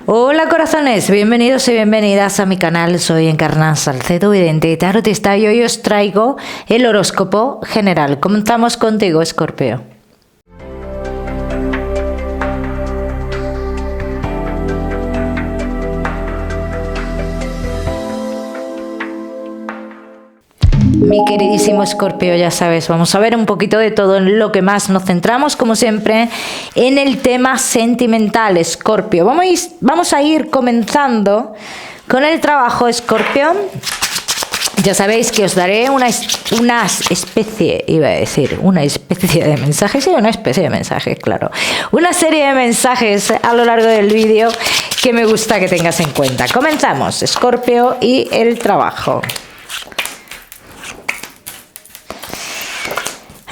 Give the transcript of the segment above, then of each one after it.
Hola corazones, bienvenidos y bienvenidas a mi canal. Soy Encarna Salcedo, vidente y tarotista, y hoy os traigo el horóscopo general. Comenzamos contigo, Escorpio. Mi queridísimo Escorpio, ya sabes, vamos a ver un poquito de todo. En lo que más nos centramos, como siempre, en el tema sentimental, Escorpio. Vamos a ir comenzando con el trabajo, Escorpio. Ya sabéis que os daré una especie de mensajes, sí, una especie de mensajes, claro. Una serie de mensajes a lo largo del vídeo que me gusta que tengas en cuenta. Comenzamos, Escorpio, y el trabajo.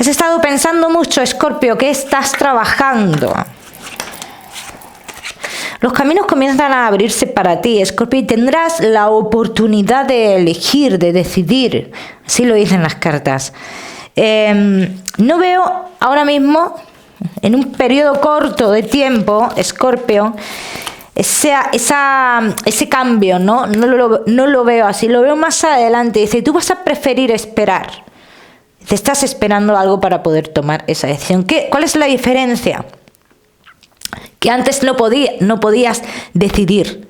Has estado pensando mucho, Escorpio, ¿qué estás trabajando? Los caminos comienzan a abrirse para ti, Escorpio, y tendrás la oportunidad de elegir, de decidir. Así lo dicen las cartas. No veo ahora mismo, en un periodo corto de tiempo, Escorpio, ese cambio, ¿no? No lo veo así, lo veo más adelante. Dice, tú vas a preferir esperar. Te estás esperando algo para poder tomar esa decisión. ¿Cuál es la diferencia? Que antes no podías decidir.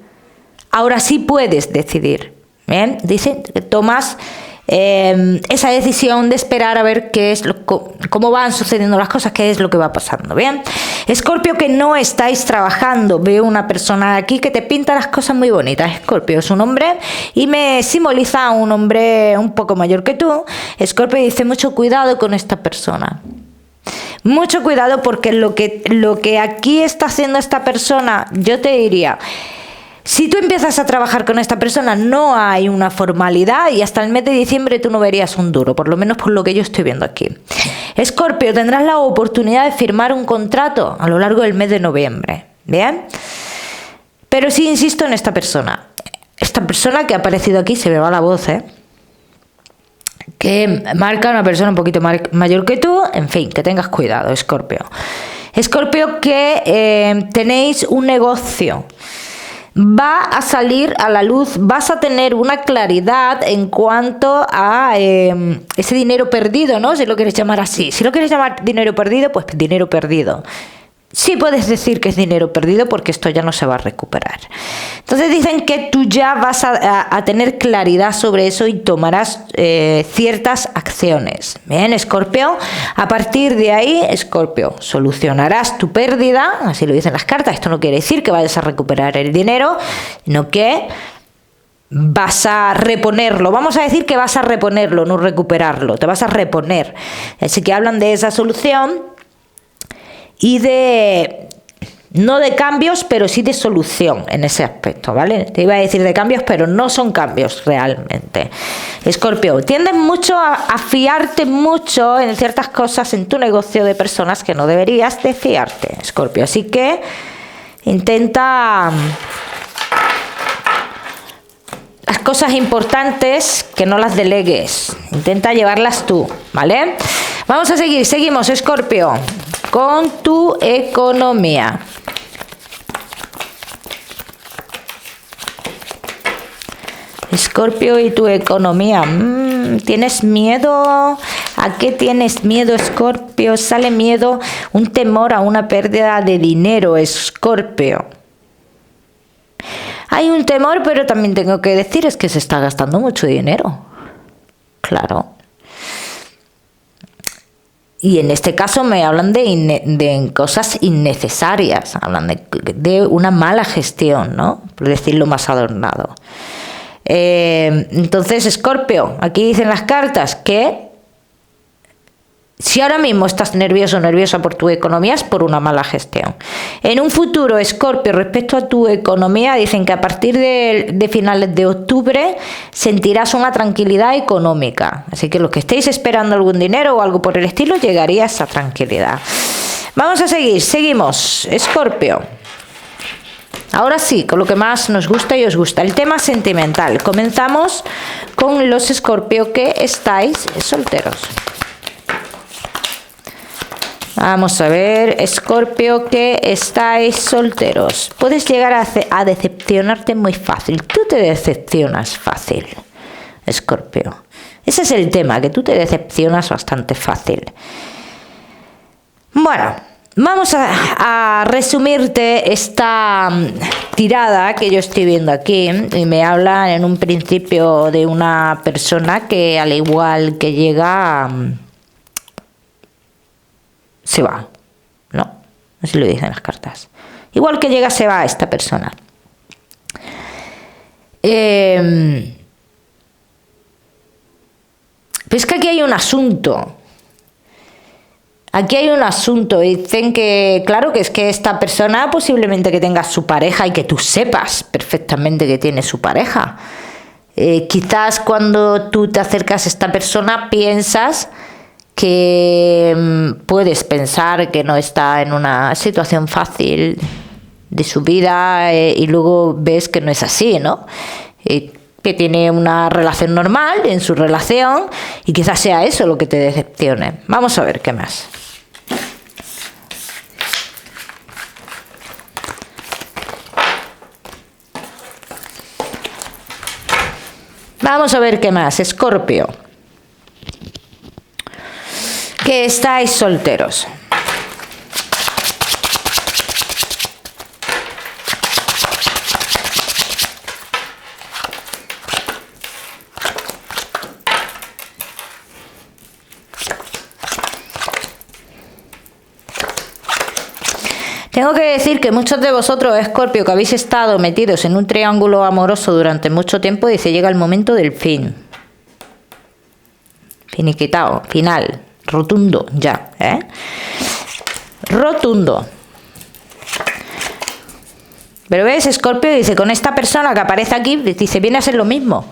Ahora sí puedes decidir. ¿Bien? Dice que tomas esa decisión de esperar a ver cómo van sucediendo las cosas, qué es lo que va pasando. ¿Bien? Escorpio, que no estáis trabajando. Veo una persona aquí que te pinta las cosas muy bonitas. Escorpio es un hombre y me simboliza a un hombre un poco mayor que tú. Escorpio dice, mucho cuidado con esta persona. Mucho cuidado, porque lo que aquí está haciendo esta persona, yo te diría, si tú empiezas a trabajar con esta persona, no hay una formalidad y hasta el mes de diciembre tú no verías un duro, por lo menos por lo que yo estoy viendo aquí. Escorpio, tendrás la oportunidad de firmar un contrato a lo largo del mes de noviembre, ¿bien? Pero sí insisto en esta persona. Esta persona que ha aparecido aquí, se me va la voz, que marca a una persona un poquito mayor que tú. En fin, que tengas cuidado, Escorpio. Escorpio, que tenéis un negocio. Va a salir a la luz, vas a tener una claridad en cuanto a ese dinero perdido, ¿no? Si lo quieres llamar así. Si lo quieres llamar dinero perdido, pues dinero perdido. Sí puedes decir que es dinero perdido, porque esto ya no se va a recuperar. Entonces dicen que tú ya vas a tener claridad sobre eso y tomarás ciertas acciones. Bien, Escorpio, a partir de ahí, Escorpio, solucionarás tu pérdida, así lo dicen las cartas. Esto no quiere decir que vayas a recuperar el dinero, sino que vas a reponerlo. Vamos a decir que vas a reponerlo, no recuperarlo, te vas a reponer. Así que hablan de esa solución y no de cambios, pero sí de solución en ese aspecto, ¿vale? Te iba a decir de cambios, pero no son cambios realmente. Escorpio, tiendes mucho a fiarte mucho en ciertas cosas en tu negocio de personas que no deberías de fiarte, Escorpio. Así que intenta las cosas importantes que no las delegues. Intenta llevarlas tú, ¿vale? Vamos a seguimos, Escorpio, con tu economía. Escorpio, y tu economía. ¿Tienes miedo? ¿A qué tienes miedo, Escorpio? Sale miedo, un temor a una pérdida de dinero, Escorpio. Hay un temor, pero también tengo que decir, es que se está gastando mucho dinero. Claro. Y en este caso me hablan de cosas innecesarias, hablan de una mala gestión, ¿no? Por decirlo más adornado. Entonces, Escorpio, aquí dicen las cartas que si ahora mismo estás nervioso o nerviosa por tu economía, es por una mala gestión. En un futuro, Escorpio, respecto a tu economía, dicen que a partir de finales de octubre sentirás una tranquilidad económica. Así que los que estéis esperando algún dinero o algo por el estilo, llegaría a esa tranquilidad. Vamos a seguimos, Escorpio. Ahora sí, con lo que más nos gusta y os gusta, el tema sentimental. Comenzamos con los Escorpio que estáis solteros. Vamos a ver, Escorpio, que estáis solteros. Puedes llegar a decepcionarte muy fácil. Tú te decepcionas fácil, Escorpio. Ese es el tema, que tú te decepcionas bastante fácil. Bueno, vamos a resumirte esta tirada que yo estoy viendo aquí. Y me habla en un principio de una persona que, al igual que llega, se va, ¿no? Así lo dicen las cartas. Igual que llega, se va esta persona. Pues que aquí hay un asunto. Aquí hay un asunto. Dicen que, claro, que es que esta persona posiblemente que tenga su pareja y que tú sepas perfectamente que tiene su pareja. Quizás cuando tú te acercas a esta persona piensas que puedes pensar que no está en una situación fácil de su vida y luego ves que no es así, ¿no? Que tiene una relación normal en su relación y quizás sea eso lo que te decepcione. Vamos a ver qué más. Vamos a ver qué más, Escorpio. Que estáis solteros. Tengo que decir que muchos de vosotros, Escorpio, que habéis estado metidos en un triángulo amoroso durante mucho tiempo, dice, llega el momento del fin. Finiquitado, final, rotundo, ya, ¿eh? Rotundo. Pero ves, Escorpio dice, con esta persona que aparece aquí, dice, viene a ser lo mismo.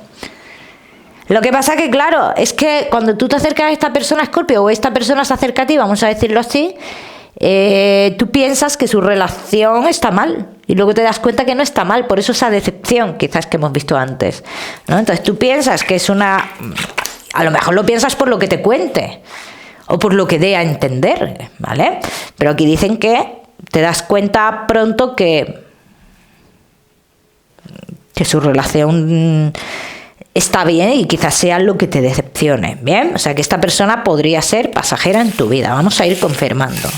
Lo que pasa que, claro, es que cuando tú te acercas a esta persona, Escorpio, o esta persona se acerca a ti, vamos a decirlo así, tú piensas que su relación está mal y luego te das cuenta que no está mal, por eso esa decepción quizás que hemos visto antes, ¿no? Entonces tú piensas que es una... A lo mejor lo piensas por lo que te cuente o por lo que dé a entender, ¿vale? Pero aquí dicen que te das cuenta pronto que su relación está bien y quizás sea lo que te decepcione, ¿bien? O sea que esta persona podría ser pasajera en tu vida. Vamos a ir confirmando.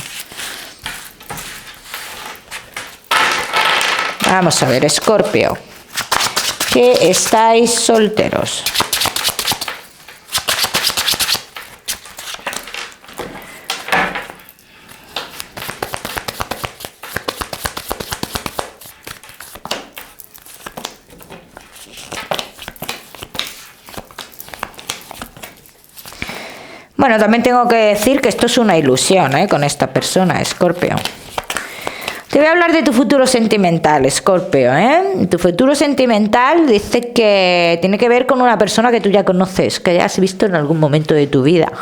Vamos a ver, Escorpio, que estáis solteros. Bueno, también tengo que decir que esto es una ilusión, con esta persona, Escorpio. Te voy a hablar de tu futuro sentimental, Escorpio, Tu futuro sentimental dice que tiene que ver con una persona que tú ya conoces, que ya has visto en algún momento de tu vida.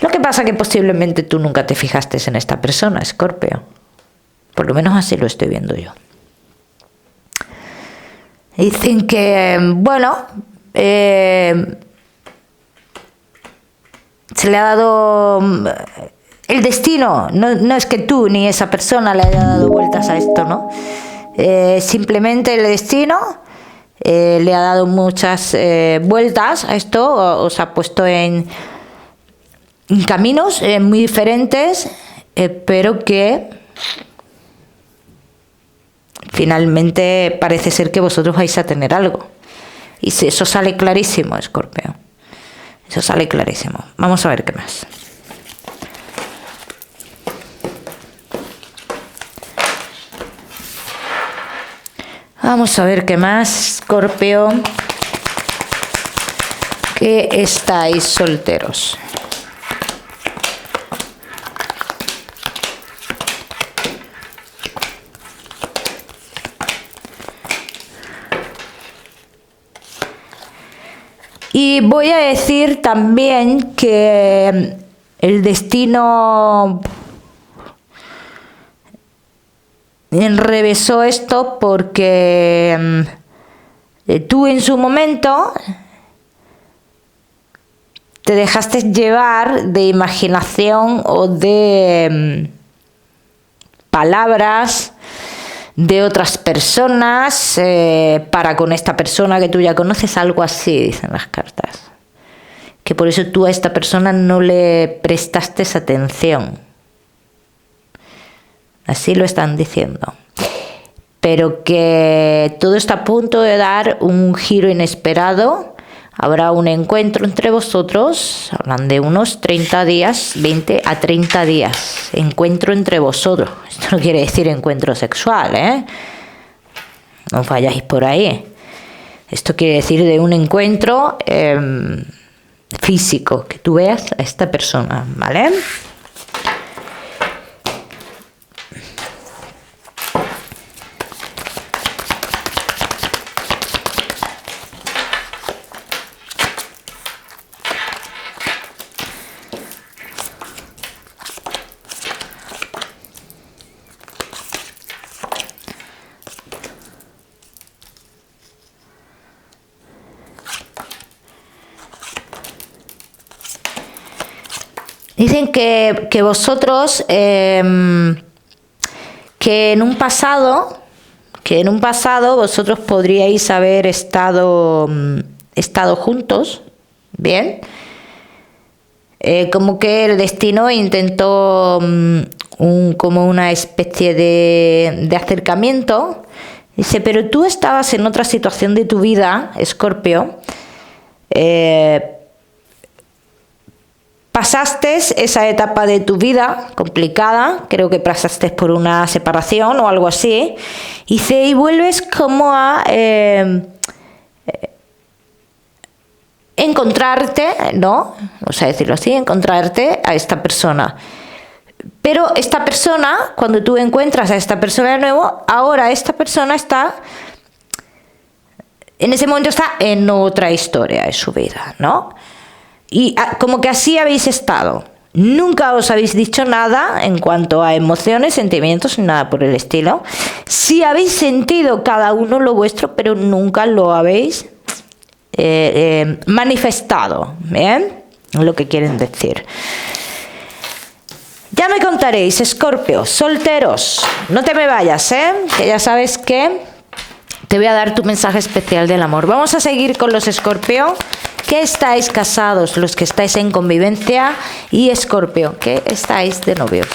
Lo que pasa que posiblemente tú nunca te fijaste en esta persona, Escorpio. Por lo menos así lo estoy viendo yo. Dicen que, bueno, se le ha dado... El destino, no es que tú ni esa persona le haya dado vueltas a esto, ¿no? Simplemente el destino le ha dado muchas vueltas a esto, os ha puesto en caminos muy diferentes, pero que finalmente parece ser que vosotros vais a tener algo. Y eso sale clarísimo, Escorpio. Eso sale clarísimo. Vamos a ver qué más. Vamos a ver qué más, Escorpio, que estáis solteros. Y voy a decir también que el destino enrevesó esto porque tú en su momento te dejaste llevar de imaginación o de palabras de otras personas para con esta persona que tú ya conoces, algo así, dicen las cartas. Que por eso tú a esta persona no le prestaste atención. Así lo están diciendo. Pero que todo está a punto de dar un giro inesperado. Habrá un encuentro entre vosotros, hablan de unos 30 días, 20 a 30 días. Encuentro entre vosotros. Esto no quiere decir encuentro sexual, ¿eh? No vayáis por ahí. Esto quiere decir de un encuentro físico, que tú veas a esta persona, ¿vale? Dicen que vosotros, que en un pasado vosotros podríais haber estado juntos, ¿bien? Como que el destino intentó como una especie de acercamiento. Dice, pero tú estabas en otra situación de tu vida, Escorpio, pasaste esa etapa de tu vida complicada, creo que pasaste por una separación o algo así, y vuelves como a encontrarte, ¿no? Vamos a decirlo así, encontrarte a esta persona. Pero esta persona, cuando tú encuentras a esta persona de nuevo, ahora esta persona está, en ese momento está en otra historia de su vida, ¿no? Y como que así habéis estado. Nunca os habéis dicho nada en cuanto a emociones, sentimientos, nada por el estilo. Sí habéis sentido cada uno lo vuestro, pero nunca lo habéis manifestado. ¿Bien? Lo que quieren decir. Ya me contaréis, Escorpio, solteros. No te me vayas, que ya sabes que te voy a dar tu mensaje especial del amor. Vamos a seguir con los Escorpio. Que estáis casados, los que estáis en convivencia, y Escorpio, que estáis de novios.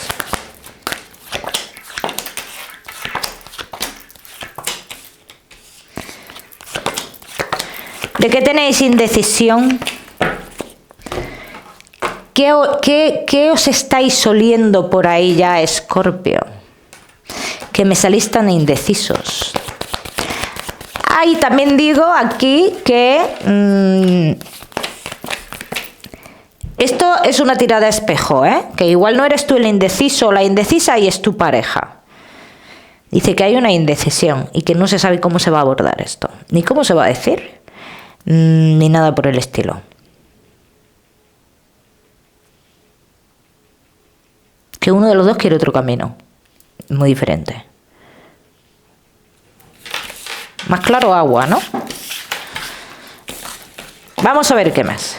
¿De qué tenéis indecisión? ¿Qué os estáis oliendo por ahí ya, Escorpio? Que me salís tan indecisos. Y también digo aquí que esto es una tirada a espejo, que igual no eres tú el indeciso o la indecisa y es tu pareja. Dice que hay una indecisión y que no se sabe cómo se va a abordar esto, ni cómo se va a decir, ni nada por el estilo. Que uno de los dos quiere otro camino, muy diferente. Más claro agua, ¿no? Vamos a ver qué más.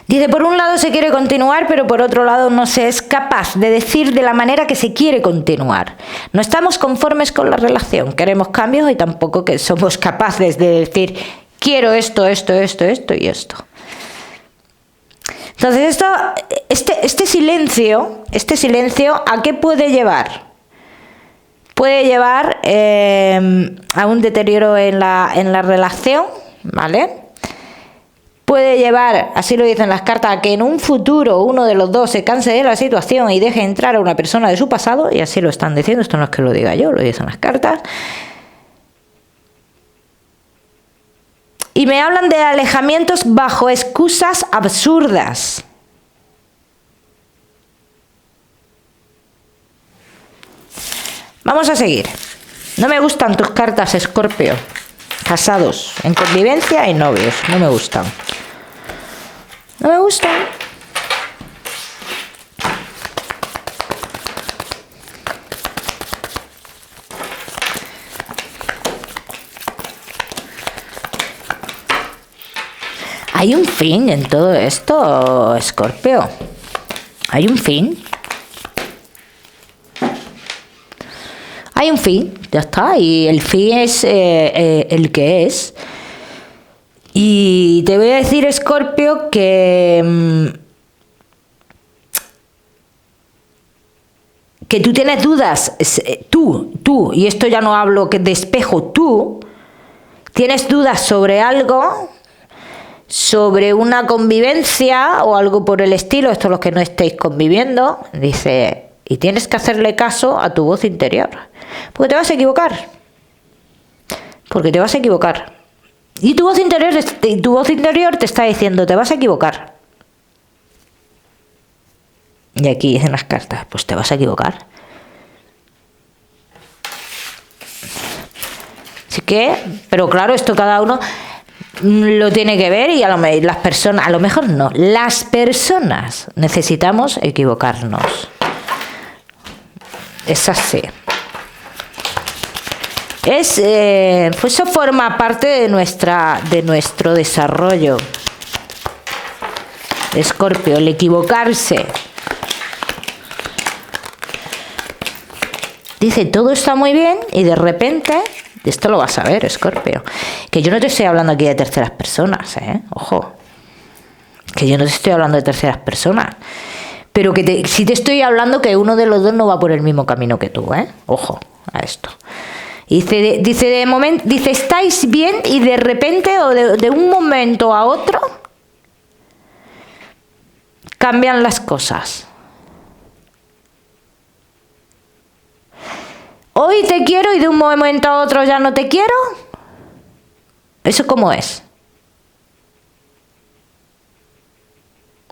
Dice, por un lado se quiere continuar, pero por otro lado no se es capaz de decir de la manera que se quiere continuar. No estamos conformes con la relación, queremos cambios y tampoco que somos capaces de decir, quiero esto, esto, esto, esto y esto. Entonces, este silencio, ¿a qué puede llevar? Puede llevar a un deterioro en la relación, ¿vale? Puede llevar, así lo dicen las cartas, a que en un futuro uno de los dos se canse de la situación y deje entrar a una persona de su pasado, y así lo están diciendo, esto no es que lo diga yo, lo dicen las cartas. Y me hablan de alejamientos bajo excusas absurdas. Vamos a seguir. No me gustan tus cartas, Escorpio. Casados, en convivencia y novios. No me gustan. No me gustan. Hay un fin en todo esto, Escorpio. Hay un fin. Hay un fin, ya está. Y el fin es el que es. Y te voy a decir, Escorpio, que tú tienes dudas. Tú, y esto ya no hablo de espejo, tú tienes dudas sobre algo, sobre una convivencia o algo por el estilo. Esto los que no estéis conviviendo, dice, y tienes que hacerle caso a tu voz interior, porque te vas a equivocar. Porque te vas a equivocar. Y tu voz interior te está diciendo, te vas a equivocar. Y aquí dicen las cartas, pues te vas a equivocar. Así que, pero claro, esto cada uno lo tiene que ver, y las personas, a lo mejor no, las personas necesitamos equivocarnos. Es así. Pues eso forma parte de nuestro desarrollo. Escorpio, el equivocarse. Dice, todo está muy bien, y de repente, esto lo vas a ver, Escorpio, que yo no te estoy hablando aquí de terceras personas, ojo, que yo no te estoy hablando de terceras personas, pero que sí te estoy hablando que uno de los dos no va por el mismo camino que tú, ojo a esto. Dice, de momento, dice, estáis bien, y de repente, o de un momento a otro, cambian las cosas. Hoy te quiero y de un momento a otro ya no te quiero. ¿Eso cómo es?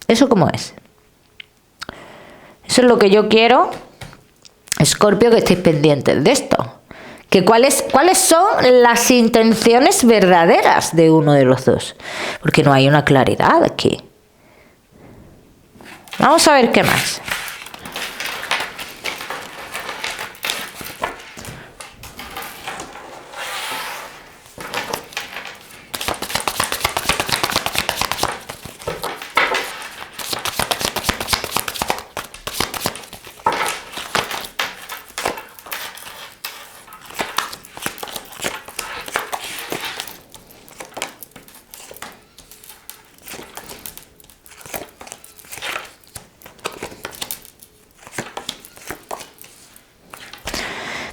¿Eso cómo es? Eso es lo que yo quiero, Escorpio, que estéis pendientes de esto. Que cuáles son las intenciones verdaderas de uno de los dos. Porque no hay una claridad aquí. Vamos a ver qué más.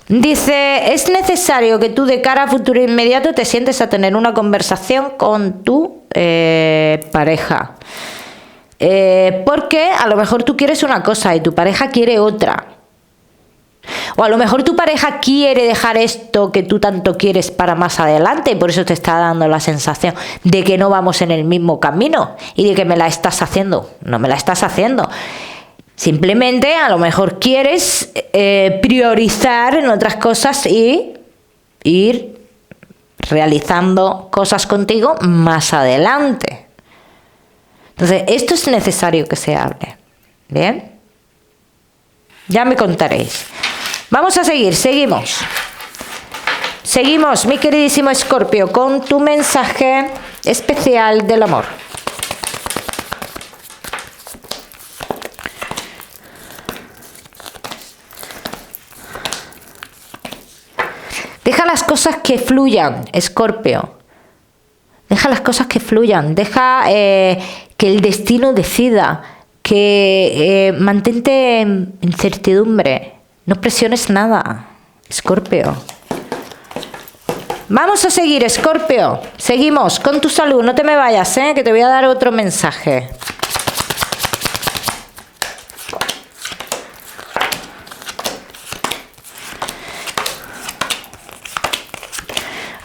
Dice, es necesario que tú de cara a futuro inmediato te sientes a tener una conversación con tu pareja. Porque a lo mejor tú quieres una cosa y tu pareja quiere otra. O a lo mejor tu pareja quiere dejar esto que tú tanto quieres para más adelante, y por eso te está dando la sensación de que no vamos en el mismo camino y de que me la estás haciendo. No me la estás haciendo. Simplemente a lo mejor quieres priorizar en otras cosas y ir realizando cosas contigo más adelante. Entonces, esto es necesario que se hable. ¿Bien? Ya me contaréis. Vamos a seguir, seguimos. Seguimos, mi queridísimo Escorpio, con tu mensaje especial del amor. Deja las cosas que fluyan, Escorpio. Deja las cosas que fluyan. Deja que el destino decida. Que mantente en incertidumbre. No presiones nada, Escorpio. Vamos a seguir, Escorpio. Seguimos con tu salud. No te me vayas, que te voy a dar otro mensaje.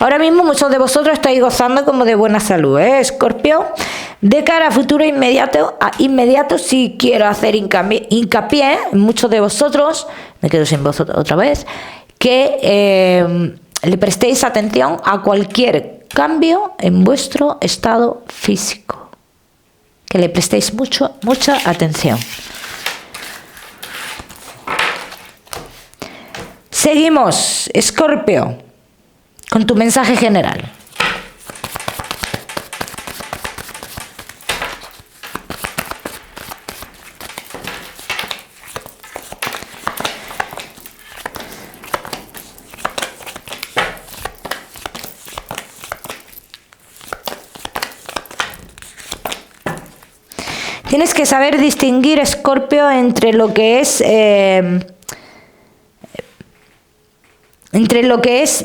Ahora mismo muchos de vosotros estáis gozando como de buena salud, ¿eh, Escorpio? De cara a futuro inmediato sí quiero hacer hincapié en muchos de vosotros, me quedo sin vosotros otra vez, que le prestéis atención a cualquier cambio en vuestro estado físico. Que le prestéis mucha atención. Seguimos, Escorpio, con tu mensaje general. Tienes que saber distinguir, Escorpio, entre lo que es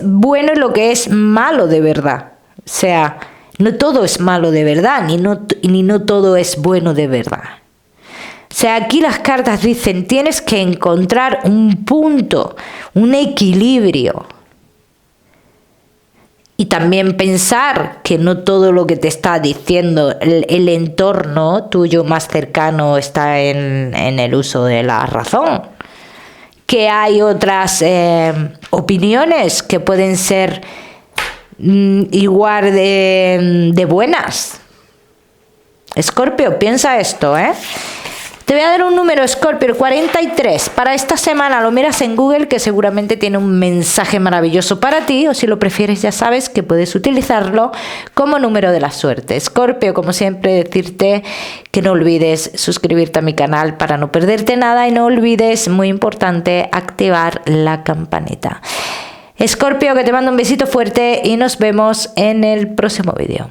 bueno y lo que es malo de verdad. O sea, no todo es malo de verdad, ni no todo es bueno de verdad. O sea, aquí las cartas dicen, tienes que encontrar un punto, un equilibrio. Y también pensar que no todo lo que te está diciendo el entorno tuyo más cercano está en el uso de la razón. Que hay otras opiniones que pueden ser igual de buenas. Escorpio, piensa esto, ¿eh? Te voy a dar un número, Escorpio, el 43. Para esta semana lo miras en Google, que seguramente tiene un mensaje maravilloso para ti, o si lo prefieres ya sabes que puedes utilizarlo como número de la suerte. Escorpio, como siempre, decirte que no olvides suscribirte a mi canal para no perderte nada y no olvides, muy importante, activar la campanita. Escorpio, que te mando un besito fuerte y nos vemos en el próximo vídeo.